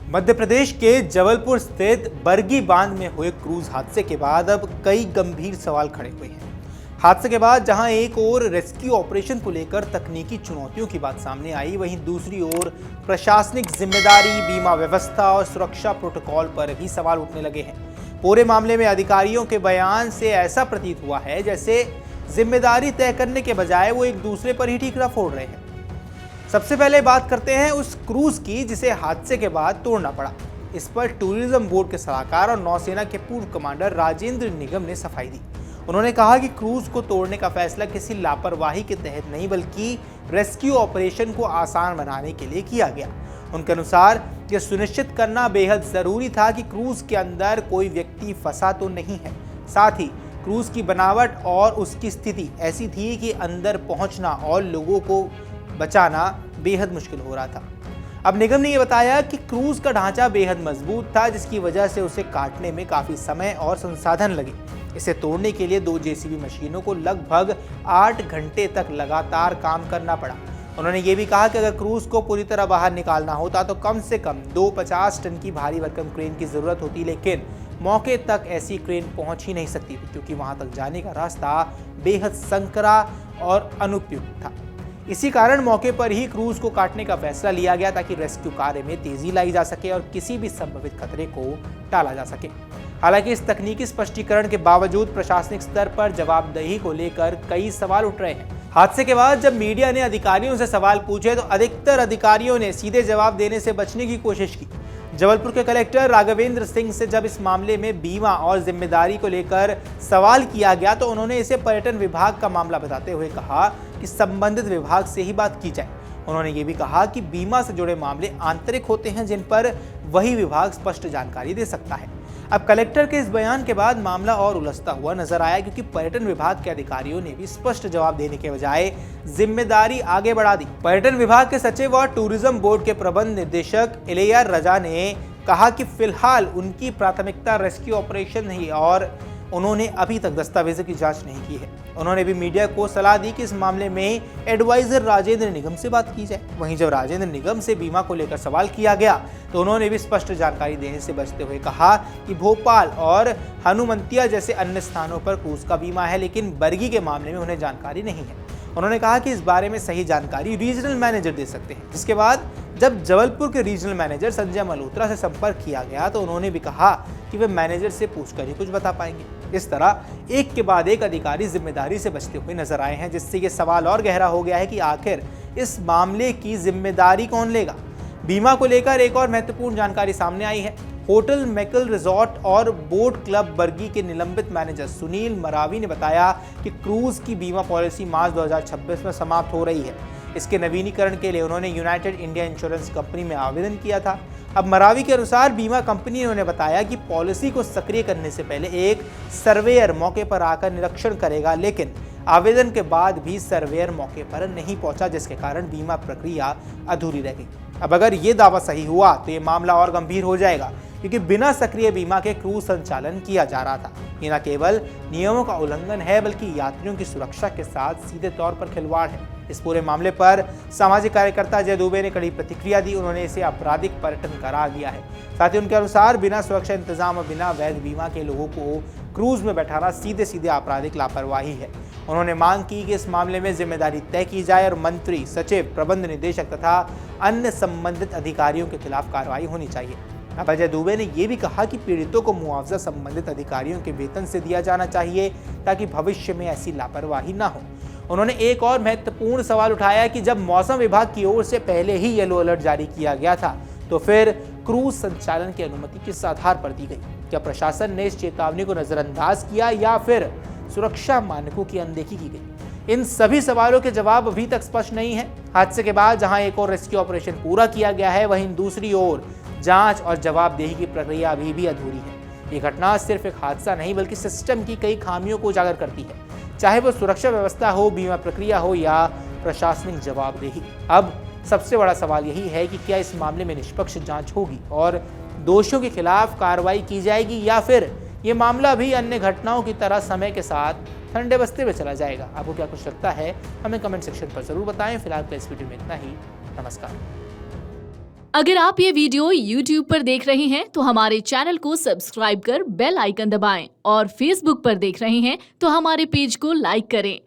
मध्य प्रदेश के जबलपुर स्थित बरगी बांध में हुए क्रूज हादसे के बाद अब कई गंभीर सवाल खड़े हुए हैं। हादसे के बाद जहां एक ओर रेस्क्यू ऑपरेशन को लेकर तकनीकी चुनौतियों की बात सामने आई, वहीं दूसरी ओर प्रशासनिक जिम्मेदारी, बीमा व्यवस्था और सुरक्षा प्रोटोकॉल पर भी सवाल उठने लगे हैं। पूरे मामले में अधिकारियों के बयान से ऐसा प्रतीत हुआ है जैसे जिम्मेदारी तय करने के बजाय वो एक दूसरे पर ही ठीकरा फोड़ रहे हैं। सबसे पहले बात करते हैं उस क्रूज की जिसे हादसे के बाद तोड़ना पड़ा। इस पर टूरिज्म बोर्ड के सलाहकार और नौसेना के पूर्व कमांडर राजेंद्र निगम ने सफाई दी। उन्होंने कहा कि क्रूज को तोड़ने का फैसला किसी लापरवाही के तहत नहीं बल्कि रेस्क्यू ऑपरेशन को आसान बनाने के लिए किया गया। उनके अनुसार यह सुनिश्चित करना बेहद जरूरी था कि क्रूज के अंदर कोई व्यक्ति फंसा तो नहीं है। साथ ही क्रूज की बनावट और उसकी स्थिति ऐसी थी कि अंदर पहुंचना और लोगों को बचाना बेहद मुश्किल हो रहा था। अब निगम ने यह बताया कि क्रूज का ढांचा बेहद मजबूत था, जिसकी वजह से उसे काटने में काफी समय और संसाधन लगे। इसे तोड़ने के लिए 2 जेसीबी मशीनों को लगभग 8 घंटे तक लगातार काम करना पड़ा। उन्होंने ये भी कहा कि अगर क्रूज को पूरी तरह बाहर निकालना होता तो कम से कम 2 50 टन की भारी भरकम क्रेन की जरूरत होती, लेकिन मौके तक ऐसी क्रेन पहुंच ही नहीं सकती थी क्योंकि वहां तक जाने का रास्ता बेहद संकरा और अनुपयुक्त था। इसी कारण मौके पर ही क्रूज को काटने का फैसला लिया गया ताकि रेस्क्यू कार्य में तेजी लाई जा सके और किसी भी संभावित खतरे को टाला जा सके। हालांकि इस तकनीकी स्पष्टीकरण के बावजूद प्रशासनिक स्तर पर जवाबदेही को लेकर कई सवाल उठ रहे हैं। हादसे के बाद जब मीडिया ने अधिकारियों से सवाल पूछे तो अधिकतर अधिकारियों ने सीधे जवाब देने से बचने की कोशिश की। जबलपुर के कलेक्टर राघवेंद्र सिंह से जब इस मामले में बीमा और जिम्मेदारी को लेकर सवाल किया गया तो उन्होंने इसे पर्यटन विभाग का मामला बताते हुए कहा कि संबंधित विभाग से ही बात की जाए। उन्होंने ये भी कहा कि बीमा से जुड़े मामले आंतरिक होते हैं जिन पर वही विभाग स्पष्ट जानकारी दे सकता है। अब कलेक्टर के इस बयान के बाद मामला और उलझता हुआ नजर आया क्योंकि पर्यटन विभाग के अधिकारियों ने भी स्पष्ट जवाब देने के बजाय जिम्मेदारी आगे बढ़ा दी। पर्यटन विभाग के सचिव और टूरिज्म बोर्ड के प्रबंध निदेशक इलिया रजा ने कहा कि फिलहाल उनकी प्राथमिकता रेस्क्यू ऑपरेशन है और उन्होंने अभी तक दस्तावेजों की जांच नहीं की है। उन्होंने भी मीडिया को सलाह दी कि इस मामले में एडवाइजर राजेंद्र निगम से बात की जाए। वहीं जब राजेंद्र निगम से बीमा को लेकर सवाल किया गया तो उन्होंने भी स्पष्ट जानकारी देने से बचते हुए कहा कि भोपाल और हनुमंतिया जैसे अन्य स्थानों पर क्रूज का बीमा है, लेकिन बरगी के मामले में उन्हें जानकारी नहीं है। उन्होंने कहा कि इस बारे में सही जानकारी रीजनल मैनेजर दे सकते हैं। जिसके बाद जब जबलपुर के रीजनल मैनेजर संजय मल्होत्रा से संपर्क किया गया तो उन्होंने भी कहा कि वे मैनेजर से पूछकर ही कुछ बता पाएंगे। इस तरह एक के बाद एक अधिकारी जिम्मेदारी से बचते हुए नजर आए हैं, जिससे ये सवाल और गहरा हो गया है कि आखिर इस मामले की जिम्मेदारी कौन लेगा। बीमा को लेकर एक और महत्वपूर्ण जानकारी सामने आई है। होटल मैकल रिजॉर्ट और बोट क्लब बरगी के निलंबित मैनेजर सुनील मरावी ने बताया कि क्रूज की बीमा पॉलिसी मार्च 2026 में समाप्त हो रही है। इसके नवीनीकरण के लिए उन्होंने यूनाइटेड इंडिया इंश्योरेंस कंपनी में आवेदन किया था। अब मरावी के अनुसार बीमा कंपनी ने उन्हें बताया कि पॉलिसी को सक्रिय करने से पहले एक सर्वेयर मौके पर आकर निरीक्षण करेगा, लेकिन आवेदन के बाद भी सर्वेयर मौके पर नहीं पहुंचा, जिसके कारण बीमा प्रक्रिया अधूरी रह गई। अब अगर ये दावा सही हुआ तो ये मामला और गंभीर हो जाएगा क्योंकि बिना सक्रिय बीमा के क्रूज संचालन किया जा रहा था। ये न केवल नियमों का उल्लंघन है बल्कि यात्रियों की सुरक्षा के साथ सीधे तौर पर खिलवाड़ है। इस पूरे मामले पर सामाजिक कार्यकर्ता अजय दुबे ने कड़ी प्रतिक्रिया दी। उन्होंने इसे आपराधिक पर्यटन करार दिया है। साथ ही उनके अनुसार बिना सुरक्षा इंतजाम और बिना वैध बीमा के लोगों को क्रूज में बैठाना सीधे सीधे आपराधिक लापरवाही है। उन्होंने मांग की कि इस मामले में जिम्मेदारी तय की जाए और मंत्री, सचिव, प्रबंध निदेशक तथा अन्य संबंधित अधिकारियों के खिलाफ कार्रवाई होनी चाहिए। अब अजय दुबे ने यह भी कहा कि पीड़ितों को मुआवजा संबंधित अधिकारियों के वेतन से दिया जाना चाहिए ताकि भविष्य में ऐसी लापरवाही ना हो। उन्होंने एक और महत्वपूर्ण सवाल उठाया कि जब मौसम विभाग की ओर से पहले ही येलो अलर्ट जारी किया गया था तो फिर क्रूज संचालन की अनुमति किस आधार पर दी गई? क्या प्रशासन ने इस चेतावनी को नजरअंदाज किया या फिर सुरक्षा मानकों की अनदेखी की गई? इन सभी सवालों के जवाब अभी तक स्पष्ट नहीं है। हादसे के बाद जहां एक और रेस्क्यू ऑपरेशन पूरा किया गया है, वहीं दूसरी ओर जांच और जवाबदेही की प्रक्रिया अभी भी अधूरी है। ये घटना सिर्फ एक हादसा नहीं बल्कि सिस्टम की कई खामियों को उजागर करती है, चाहे वो सुरक्षा व्यवस्था हो, बीमा प्रक्रिया हो या प्रशासनिक जवाबदेही। अब सबसे बड़ा सवाल यही है कि क्या इस मामले में निष्पक्ष जांच होगी और दोषियों के खिलाफ कार्रवाई की जाएगी या फिर ये मामला भी अन्य घटनाओं की तरह समय के साथ ठंडे बस्ते में चला जाएगा? आपको क्या कुछ लगता है हमें कमेंट सेक्शन पर जरूर बताएं। फिलहाल के इस वीडियो में इतना ही। नमस्कार। अगर आप ये वीडियो YouTube पर देख रहे हैं तो हमारे चैनल को सब्सक्राइब कर बेल आइकन दबाएं और Facebook पर देख रहे हैं तो हमारे पेज को लाइक करें।